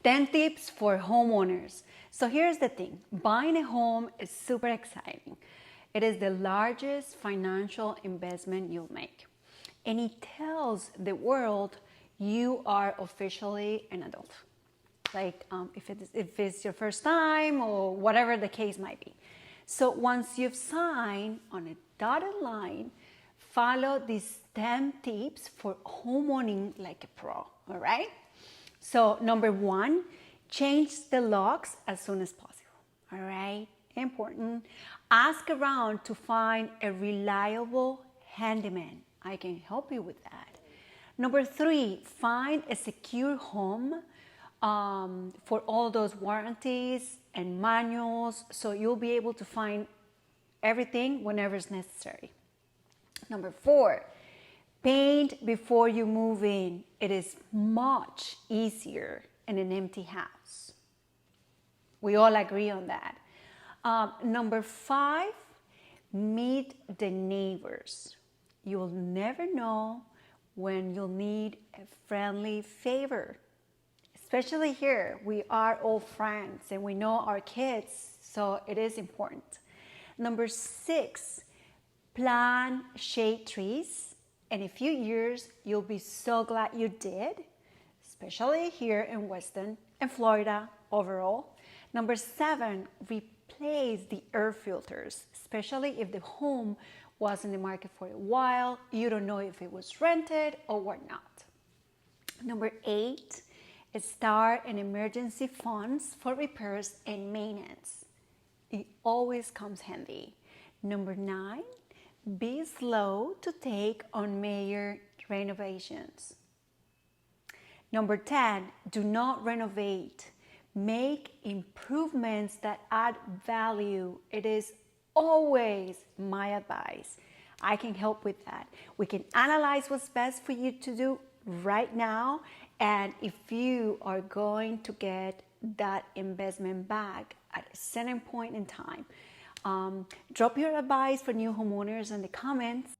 10 tips for homeowners. So here's the thing, buying a home is super exciting. It is the largest financial investment you'll make. And it tells the world you are officially an adult. Like if it's your first time or whatever the case might be. So once you've signed on a dotted line, follow these 10 tips for homeowning like a pro, all right? So number 1, change the locks as soon as possible, all right? Important. Ask around to find a reliable handyman. I can help you with that. Number 3, find a secure home for all those warranties and manuals, so you'll be able to find everything whenever it's necessary. Number 4, paint before you move in. It is much easier in an empty house. We all agree on that. Number 5, meet the neighbors. You'll never know when you'll need a friendly favor. Especially here, we are all friends and we know our kids, so it is important. Number 6, plant shade trees. In a few years, you'll be so glad you did, especially here in Western and Florida overall. Number 7, replace the air filters, especially if the home was in the market for a while. You don't know if it was rented or whatnot. Number 8, start an emergency funds for repairs and maintenance. It always comes handy. Number 9, be slow to take on major renovations. Number 10, do not renovate. Make improvements that add value. It is always my advice. I can help with that. We can analyze what's best for you to do right now, and if you are going to get that investment back at a certain point in time. Drop your advice for new homeowners in the comments.